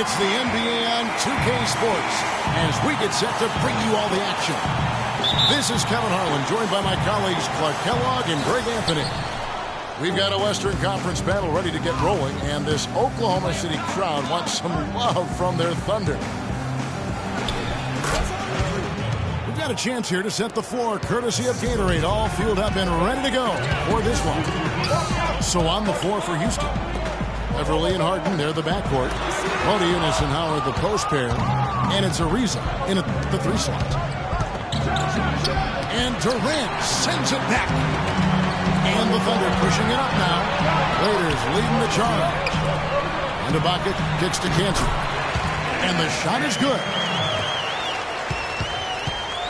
It's the NBA on 2K Sports as we get set to bring you all the action. This is Kevin Harlan, joined by my colleagues Clark Kellogg and Greg Anthony. We've got a Western Conference battle ready to get rolling, and this Oklahoma City crowd wants some love from their Thunder. We've got a chance here to set the floor, courtesy of Gatorade. All fueled up and ready to go for this one. So on the floor for Houston, Beverly and Harden, they're the backcourt. Modiunas and Howard, the post pair. And it's Ariza in the 3 slot. And Durant sends it back. And the Thunder pushing it up now. Raiders leading the charge. And Ibaka kicks to Kansas. And the shot is good.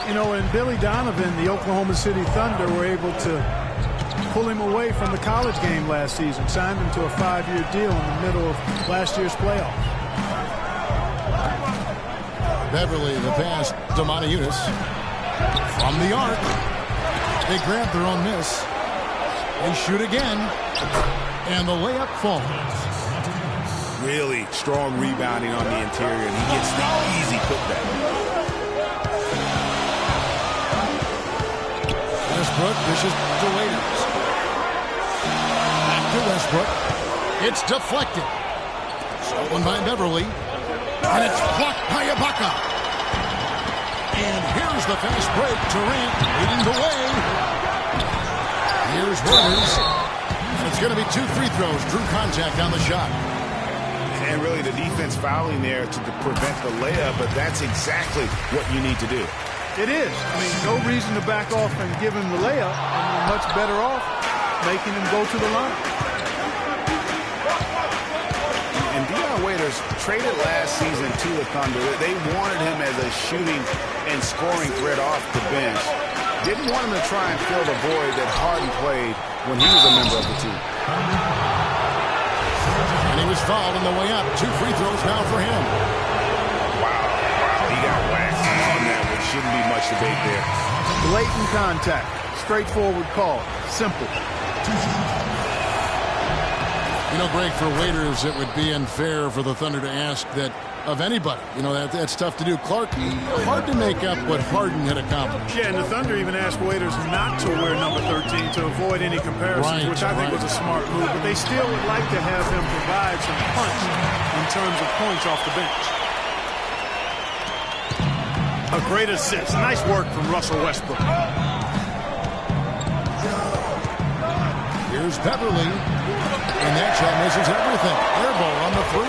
You know, and Billy Donovan, the Oklahoma City Thunder, were able to pull him away from the college game last season, signed him to a 5-year deal in the middle of last year's playoff. Beverly, the pass to Modiunas. From the arc. They grab their own miss. They shoot again. And the layup falls. Really strong rebounding on the interior, and he gets the easy putback. Westbrook dishes to Waiters. Back to Westbrook. It's deflected. Stolen by Beverly. And it's blocked by Ibaka. And here's the fast break. Durant leading the way. Here's Waiters. And it's going to be 2 free throws. Drew contact on the shot. And really the defense fouling there to prevent the layup, but that's exactly what you need to do. It is. I mean, no reason to back off and give him the layup. And you're much better off making him go to the line. And Dion Waiters traded last season to the Thunder. They wanted him as a shooting and scoring threat off the bench. Didn't want him to try and fill the void that Harden played when he was a member of the team. And he was fouled on the way up. 2 free throws now for him. Wow. He got waxed on that. Shouldn't be much debate there. Blatant contact. Straightforward call. Simple. You know, Greg, for Waiters, it would be unfair for the Thunder to ask that of anybody. You know, that's tough to do. Clark, hard to make up what Harden had accomplished. Yeah, and the Thunder even asked Waiters not to wear number 13 to avoid any comparisons, which I think was a smart move. But they still would like to have him provide some punch in terms of points off the bench. A great assist. Nice work from Russell Westbrook. Here's Beverly. And that shot misses everything. Air ball on the 3.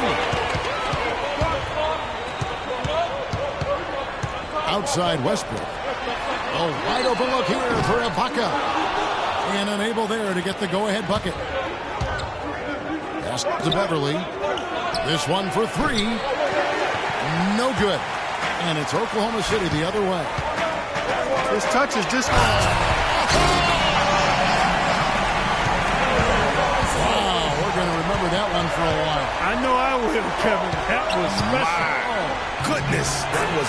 Outside Westbrook. A wide open look here for Ibaka. And unable there to get the go-ahead bucket. Pass to Beverly. This one for 3. No good. And it's Oklahoma City the other way. His touch is just... Wow, we're going to remember that one for a while. I know I will, Kevin. That was special. My goodness, that was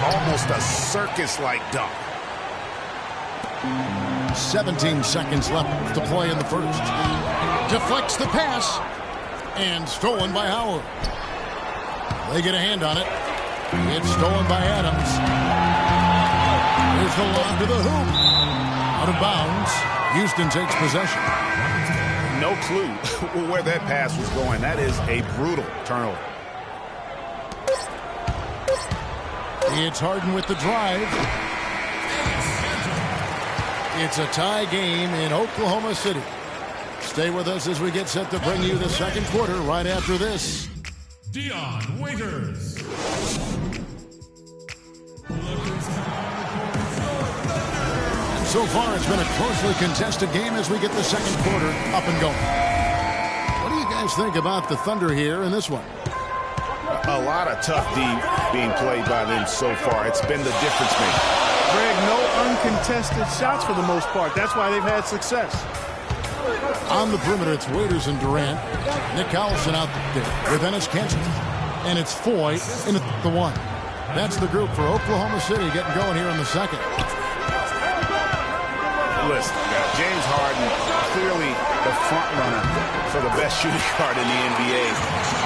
almost a circus-like dunk. 17 seconds left to play in the first. Deflects the pass. And stolen by Howard. They get a hand on it. It's stolen by Adams. Here's the lob to the hoop. Out of bounds. Houston takes possession. No clue where that pass was going. That is a brutal turnover. It's Harden with the drive. It's a tie game in Oklahoma City. Stay with us as we get set to bring you the second quarter right after this. Dion Waiters. So far, it's been a closely contested game as we get the second quarter up and going. What do you guys think about the Thunder here in this one? A lot of tough D being played by them so far. It's been the difference maker. Greg, no uncontested shots for the most part. That's why they've had success. On the perimeter, it's Waiters and Durant. Nick Collison out there with Enes Kanter. And it's Foy in the 1. That's the group for Oklahoma City getting going here in the second. Listen, James Harden clearly the front runner for the best shooting guard in the NBA,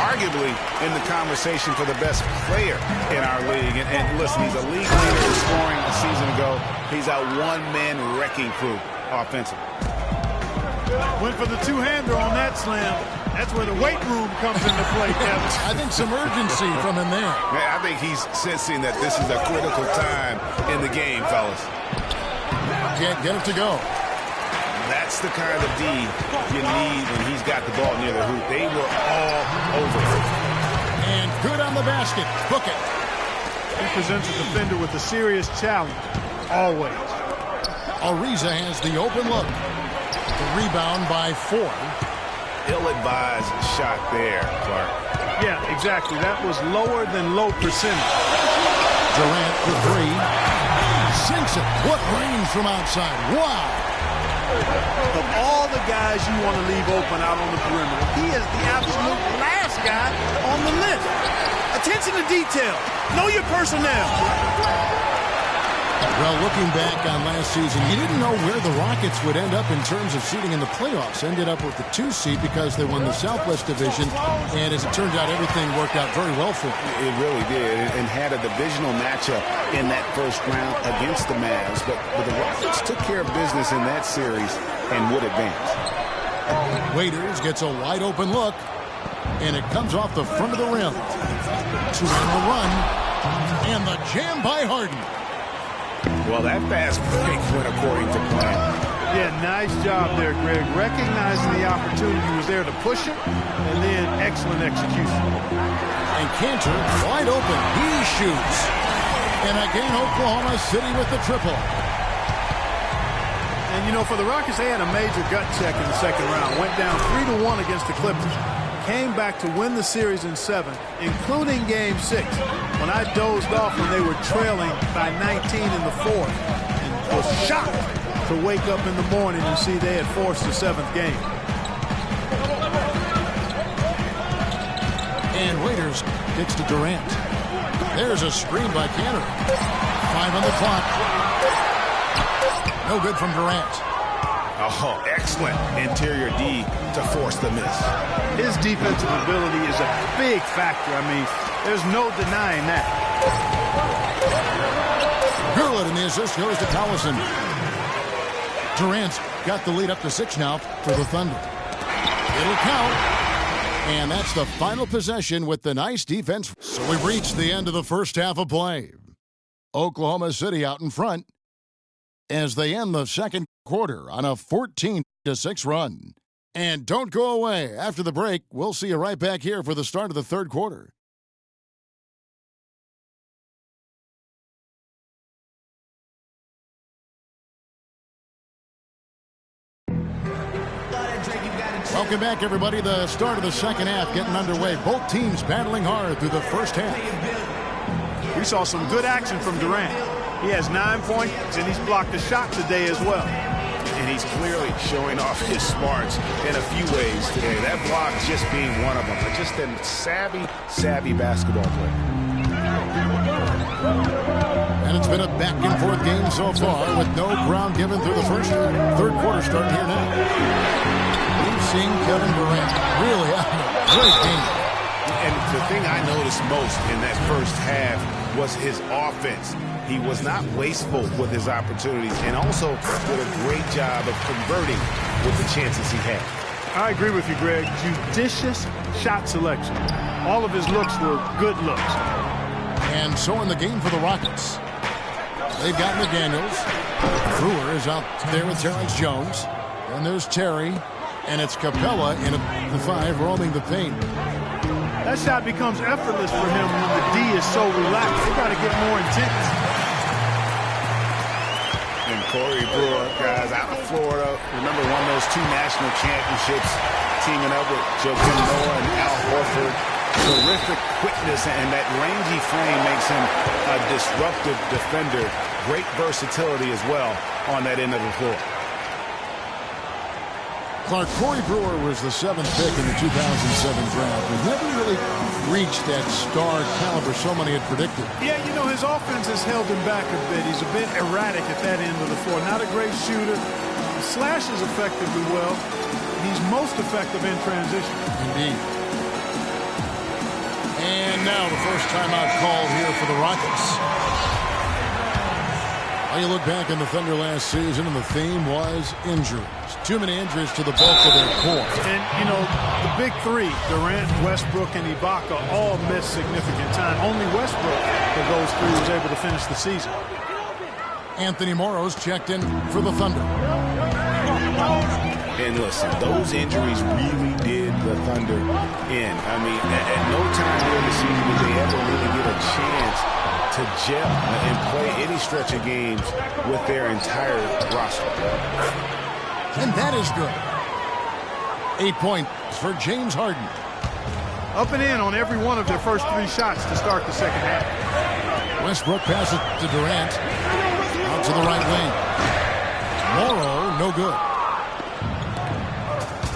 arguably in the conversation for the best player in our league. And listen, he's a league leader in scoring a season ago. He's a one-man wrecking crew offensively. Went for the two-hander on that slam. That's where the weight room comes into play, Kevin. I think some urgency from him there. Man, I think he's sensing that this is a critical time in the game, fellas. Can't get it to go. That's the kind of D you need when he's got the ball near the hoop. They were all over it. And good on the basket. Book it. He presents a defender with a serious challenge, always. Ariza has the open look. The rebound by 4. Ill-advised shot there, Clark. Yeah, exactly. That was lower than low percentage. Durant for 3. Sinks it. What range from outside. Wow. Of all the guys you want to leave open out on the perimeter, he is the absolute last guy on the list. Attention to detail. Know your personnel. Well, looking back on last season, you didn't know where the Rockets would end up in terms of seeding in the playoffs. Ended up with the 2 seed because they won the Southwest Division, and as it turns out, everything worked out very well for them. It really did, and had a divisional matchup in that first round against the Mavs. But the Rockets took care of business in that series and would advance. Waiters gets a wide-open look, and it comes off the front of the rim. To end the run, and the jam by Harden. Well, that fast break went according to plan. Yeah, nice job there, Greg. Recognizing the opportunity was there to push it, and then excellent execution. And Cantor, wide open. He shoots. And again, Oklahoma City with the triple. And, you know, for the Rockets, they had a major gut check in the second round. Went down 3-1 against the Clippers. Came back to win the series in 7, including Game 6, when I dozed off when they were trailing by 19 in the 4th, and was shocked to wake up in the morning and see they had forced the 7th game. And Waiters gets to Durant. There's a screen by Cantor. 5 on the clock. No good from Durant. Oh, excellent interior D to force the miss. His defensive ability is a big factor. I mean, there's no denying that. Gurlett, and the assist goes to Collison. Durant's got the lead up to 6 now for the Thunder. It'll count. And that's the final possession with the nice defense. So we've reached the end of the first half of play. Oklahoma City out in front as they end the second quarter on a 14-6 run. And don't go away. After the break, we'll see you right back here for the start of the third quarter. Welcome back, everybody. The start of the second half getting underway. Both teams battling hard through the first half. We saw some good action from Durant. He has 9 points, and he's blocked a shot today as well. And he's clearly showing off his smarts in a few ways today. That block just being one of them. But just a savvy basketball player. And it's been a back-and-forth game so far with no ground given through the first half. Third quarter starting here now. We've seen Kevin Durant really having a great game. And the thing I noticed most in that first half was his offense. He was not wasteful with his opportunities and also did a great job of converting with the chances he had. I agree with you, Greg. Judicious shot selection. All of his looks were good looks. And so in the game for the Rockets, they've got McDaniels. Brewer is out there with Terrence Jones. And there's Terry. And it's Capella in the 5 roaming the paint. That shot becomes effortless for him when the D is so relaxed. They got to get more intense. And Corey Brewer, guys, out of Florida. Remember, won those 2 national championships, teaming up with Joakim Noah and Al Horford. Terrific quickness, and that rangy frame makes him a disruptive defender. Great versatility as well on that end of the floor. Clark, Corey Brewer was the 7th pick in the 2007 draft, but never really reached that star caliber so many had predicted. Yeah, you know, his offense has held him back a bit. He's a bit erratic at that end of the floor. Not a great shooter. Slashes effectively well. he's most effective in transition. Indeed. And now the first timeout called here for the Rockets. Well, you look back on the Thunder last season, and the theme was injuries. Too many injuries to the bulk of their core. And, you know, the big three, Durant, Westbrook, and Ibaka, all missed significant time. Only Westbrook of those three was able to finish the season. Anthony Morrow's checked in for the Thunder. And listen, those injuries really did the Thunder in. I mean, at no time during the season did they ever really get a chance to gel and play any stretch of games with their entire roster. And that is good. 8 points for James Harden. Up and in on every one of their first three shots to start the second half. Westbrook passes to Durant. Out to the right wing. Morrow, no good.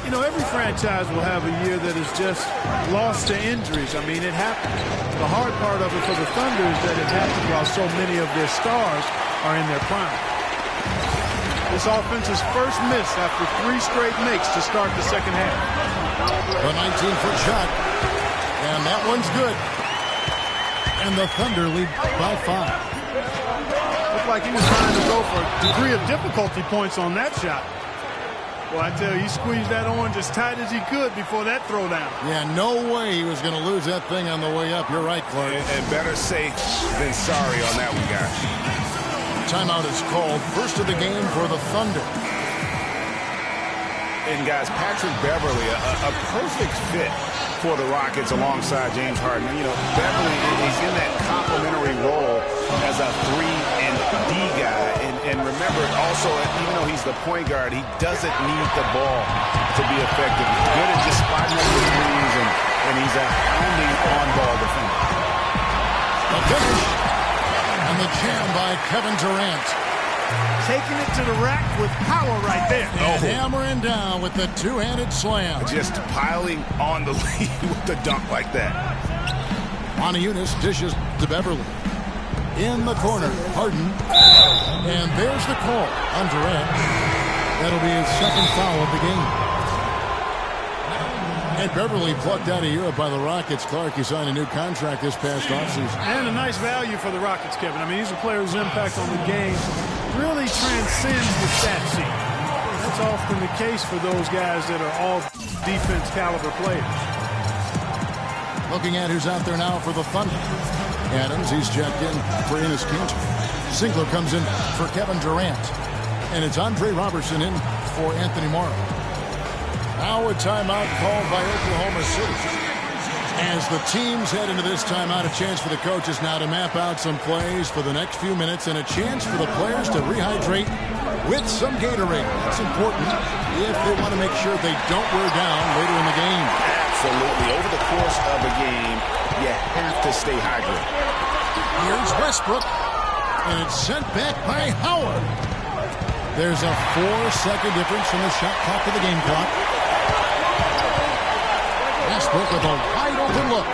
You know, every franchise will have a year that is just lost to injuries. I mean, it happens. The hard part of it for the Thunder is that it happens while so many of their stars are in their prime. This offense's first miss after 3 straight makes to start the second half. The 19-foot shot. And that one's good. And the Thunder lead by 5. Looked like he was trying to go for a degree of difficulty points on that shot. Well, I tell you, he squeezed that orange as tight as he could before that throwdown. Yeah, no way he was going to lose that thing on the way up. You're right, Clark. And better safe than sorry on that one, guys. Timeout is called. First of the game for the Thunder. And, guys, Patrick Beverley, a perfect fit for the Rockets alongside James Harden. You know, Beverley is in that complementary role as a 3 and D guy. And remember, also, even though he's the point guard, he doesn't need the ball to be effective. He's good at just spotting up the threes, and he's a hounding on-ball defender. The finish. And the jam by Kevin Durant. Taking it to the rack with power right there. And hammering down with the two-handed slam. Just piling on the lead with the dunk like that. Montejunas dishes to Beverley. In the corner, Harden. And there's the call on Durant. That'll be his second foul of the game. And Beverley plucked out of Europe by the Rockets. Clark, he signed a new contract this past offseason. And a nice value for the Rockets, Kevin. I mean, he's a player whose impact on the game really transcends the stat sheet. That's often the case for those guys that are all defense caliber players. Looking at who's out there now for the Thunder. Adams, he's checked in for Enes Kanter. Ziegler comes in for Kevin Durant. And it's Andre Robertson in for Anthony Morrow. Now a timeout called by Oklahoma City. As the teams head into this timeout, a chance for the coaches now to map out some plays for the next few minutes and a chance for the players to rehydrate with some Gatorade. That's important if they want to make sure they don't wear down later in the game. Absolutely. Over the course of a game, you have to stay hydrated. Here's Westbrook, and it's sent back by Howard. There's a 4-second difference from the shot clock to the game clock. Westbrook with a wide-open look.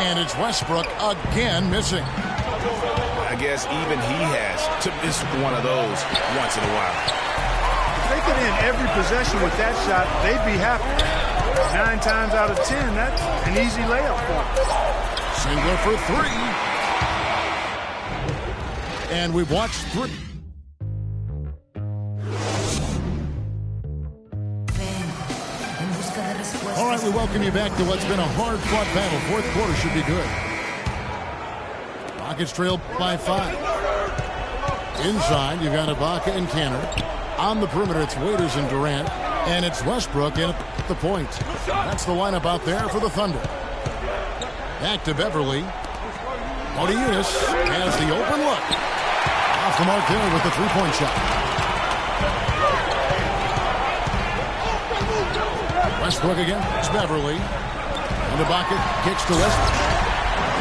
And it's Westbrook again missing. I guess even he has to miss one of those once in a while. If they get in every possession with that shot, they'd be happy. 9 times out of 10, that's an easy layup for them. Ziegler for 3. And we've watched 3. All right, we welcome you back to what's been a hard-fought battle. Fourth quarter should be good. Rockets trail by 5. Inside, you've got Ibaka and Kanter. On the perimeter, it's Waiters and Durant. And it's Westbrook in at the point. That's the lineup out there for the Thunder. Back to Beverley. Montejunas has the open look. Off the mark there with the three-point shot. Westbrook again. It's Beverley. And Ibaka kicks to Westbrook.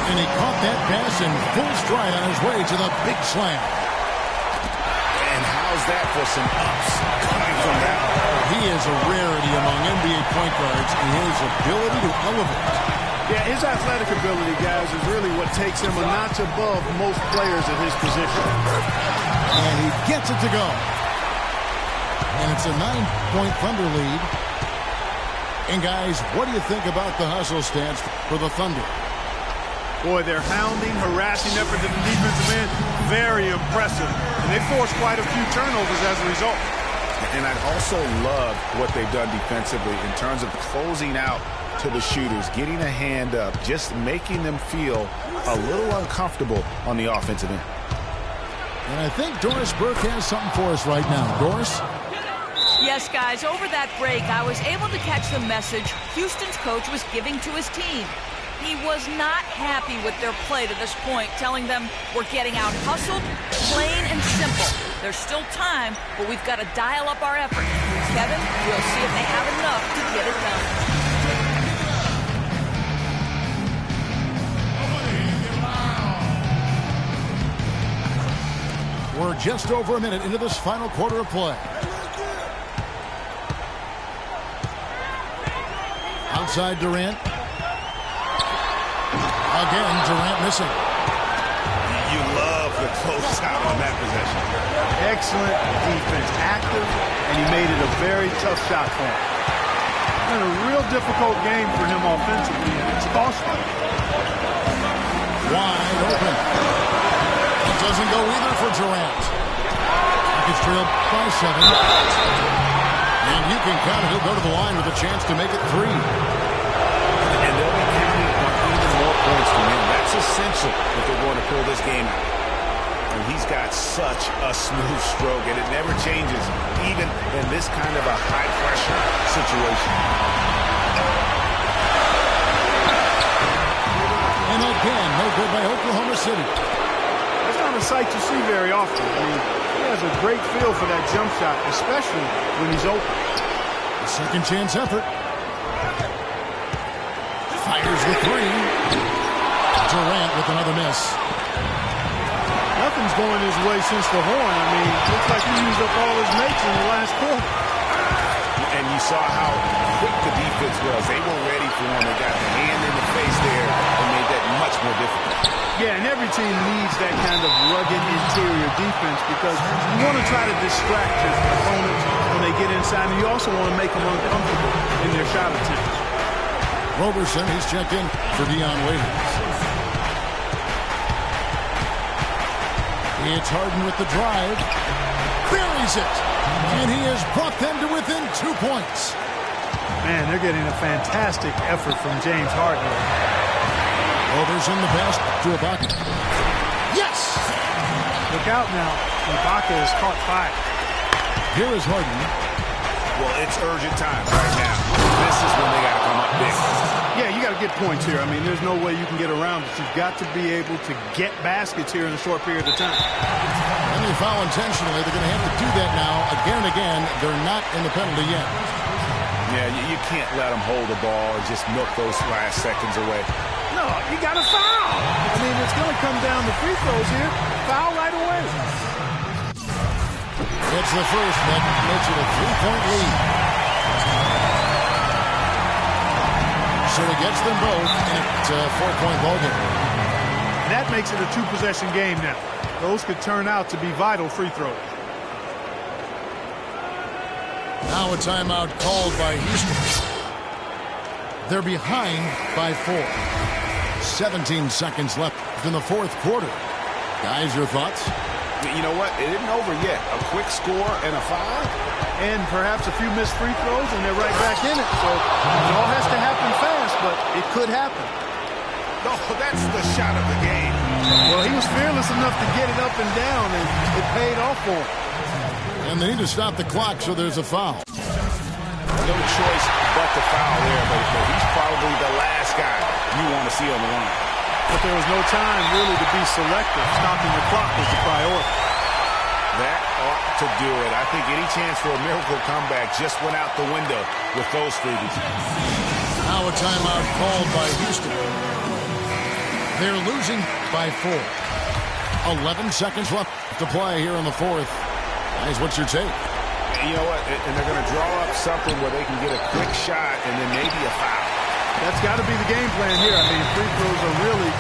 And he caught that pass in full stride on his way to the big slam. And how's that for some ups coming from that? He is a rarity among NBA point guards in his ability to elevate. Yeah, his athletic ability, guys, is really what takes him a notch above most players at his position. And he gets it to go. And it's a 9-point Thunder lead And guys, what do you think about the hustle stance for the Thunder? Boy, their hounding, harassing effort to the defensive end, very impressive. And they forced quite a few turnovers as a result. And I also love what they've done defensively in terms of closing out to the shooters, getting a hand up, just making them feel a little uncomfortable on the offensive end. And I think Doris Burke has something for us right now. Doris? Yes, guys, over that break, I was able to catch the message Houston's coach was giving to his team. He was not happy with their play to this point, telling them we're getting out hustled, plain and simple. There's still time, but we've got to dial up our effort. Kevin, we'll see if they have enough to get it done. We're just over a minute into this final quarter of play. Outside Durant. Again, Durant missing. You love the closeout on that possession. Excellent defense, active, and he made it a very tough shot for him. Been a real difficult game for him offensively, and it's costly. Wide open. It doesn't go either for Durant. It's trailed by 7. And you can count it. He'll go to the line with a chance to make it 3. And they'll be counting on even more points from him. That's essential if they're going to pull this game out. And he's got such a smooth stroke, and it never changes, even in this kind of a high-pressure situation. And again, no good by Oklahoma City. That's not a sight you see very often. I mean, he has a great feel for that jump shot, especially when he's open. A second chance effort. Fires the 3. Durant with another miss. Nothing's going his way since the horn. I mean, looks like he used up all his mates in the last quarter. And you saw how quick the defense was. They were ready for him. They got the hand in the face there and made that much more difficult. Yeah, and every team needs that kind of rugged interior defense because you want to try to distract your opponents when they get inside, and you also want to make them uncomfortable in their shot attempts. Roberson, he's checked in for Dion Waiters. It's Harden with the drive. Buries it. And he has brought them to within 2 points. Man, they're getting a fantastic effort from James Harden. Roberson the pass to Ibaka. Yes! Look out now. Ibaka has caught fire. Here is Harden. Well, it's urgent times right now. This is when they got to come up big. Yeah, you got to get points here. I mean, there's no way you can get around it. You've got to be able to get baskets here in a short period of time. And they foul intentionally. They're going to have to do that now again and again. They're not in the penalty yet. Yeah, you can't let them hold the ball and just milk those last seconds away. No, you got to foul. I mean, it's going to come down to free throws here. Foul right away. It's the first that makes it a 3-point lead. So he gets them both, and it's a 4-point ball game. That makes it a 2-possession game now. Those could turn out to be vital free throws. Now a timeout called by Houston. They're behind by 4. 17 seconds left in the fourth quarter. Guys, your thoughts? You know what? It isn't over yet. A quick score and a foul. And perhaps a few missed free throws, and they're right back in it. So it all has to happen fast, but it could happen. Oh, that's the shot of the game. Well, he was fearless enough to get it up and down, and it paid off for him. And they need to stop the clock, so there's a foul. No choice but to foul there, but he's probably the last guy you want to see on the line. But there was no time, really, to be selective. Stopping the clock was the priority. That ought to do it. I think any chance for a miracle comeback just went out the window with those freebies. Now a timeout called by Houston. They're losing by 4. 11 seconds left to play here in the fourth. Guys, what's your take? You know what? And they're going to draw up something where they can get a quick shot and then maybe a foul. That's got to be the game plan here. I mean, free throws are really